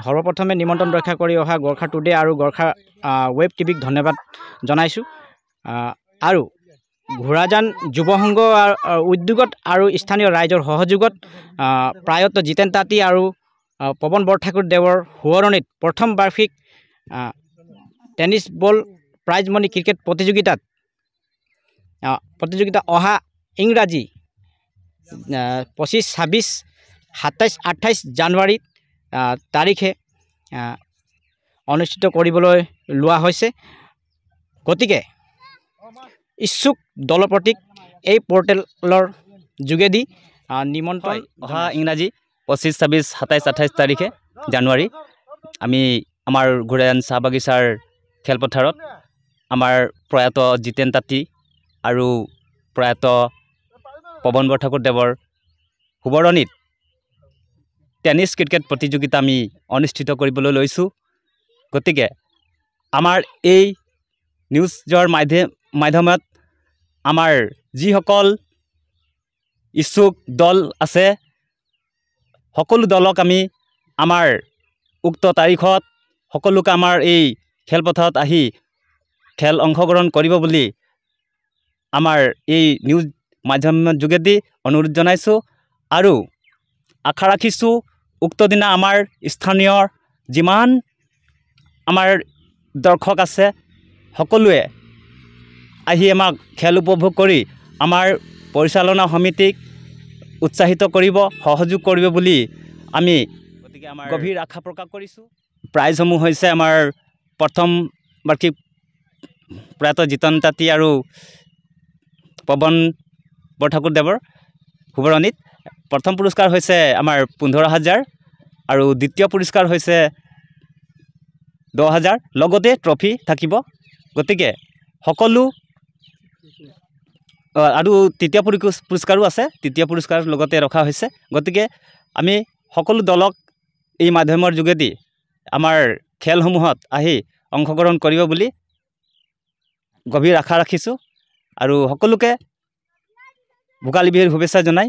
সৰ্বপ্ৰথমে নিমন্ত্ৰণ ৰক্ষা কৰি অহা গোৰ্খা টুডে আৰু গোৰ্খা ৱেব টিভিক ধন্যবাদ জনাইছোঁ আৰু ঘোঁৰাজান যুৱ সংঘ উদ্যোগত আৰু স্থানীয় ৰাইজৰ সহযোগত প্ৰায়ত জিতেন তাঁতী আৰু পৱন বৰঠাকুৰদেৱৰ সোঁৱৰণিত প্ৰথম বাৰ্ষিক tennis ball prize money cricket প্ৰতিযোগিতা অহা ইংৰাজী 25, 26, 27, 28 জানুৱাৰী তাৰিখে অনুষ্ঠিত কৰিবলৈ লোৱা হৈছে। গতিকে ইচ্ছুক দলৰ প্ৰতীক এই পৰ্টেলৰ যোগেদি নিমন্ত্ৰণ অহা ইংৰাজী 25, 26, 27, 28 তাৰিখে জানুৱাৰী আমি আমাৰ ঘোঁৰাজান চাহ বাগিচাৰ খেলপথাৰত আমাৰ প্ৰয়াত জিতেন তাঁতী আৰু প্ৰয়াত পৱন বৰঠাকুৰদেৱৰ সোঁৱৰণিত টেনিছ ক্ৰিকেট প্ৰতিযোগিতা আমি অনুষ্ঠিত কৰিবলৈ লৈছোঁ। গতিকে আমাৰ এই নিউজৰ মাধ্যমত আমাৰ যিসকল ইচ্ছুক দল আছে সকলো দলক আমি আমাৰ উক্ত তাৰিখত সকলোকে আমাৰ এই খেলপথাৰত আহি খেল অংশগ্ৰহণ কৰিব বুলি আমাৰ এই নিউজ মাধ্যমৰ যোগেদি অনুৰোধ জনাইছোঁ আৰু আশা ৰাখিছোঁ উক্ত দিনা আমাৰ স্থানীয় যিমান আমাৰ দৰ্শক আছে সকলোৱে আহি আমাক খেল উপভোগ কৰি আমাৰ পৰিচালনা সমিতিক উৎসাহিত কৰিব সহযোগ কৰিব বুলি আমি গতিকে আমাৰ গভীৰ আশা প্ৰকাশ কৰিছোঁ। প্ৰাইজসমূহ হৈছে আমাৰ প্ৰথম বাৰ্ষিক প্ৰয়াত জিতেন তাঁতী আৰু পৱন বৰঠাকুৰদেৱৰ সোঁৱৰণিত প্ৰথম পুৰস্কাৰ হৈছে আমাৰ 15,000 আৰু দ্বিতীয় পুৰস্কাৰ হৈছে 10,000 লগতে ট্ৰফি থাকিব। গতিকে সকলো আৰু তৃতীয় পুৰস্কাৰো আছে, তৃতীয় পুৰস্কাৰ লগতে ৰখা হৈছে। গতিকে আমি সকলো দলক এই মাধ্যমৰ যোগেদি আমাৰ খেলসমূহত আহি অংশগ্ৰহণ কৰিব বুলি গভীৰ আশা ৰাখিছোঁ আৰু সকলোকে ভোগালী বিহুৰ শুভেচ্ছা জনাই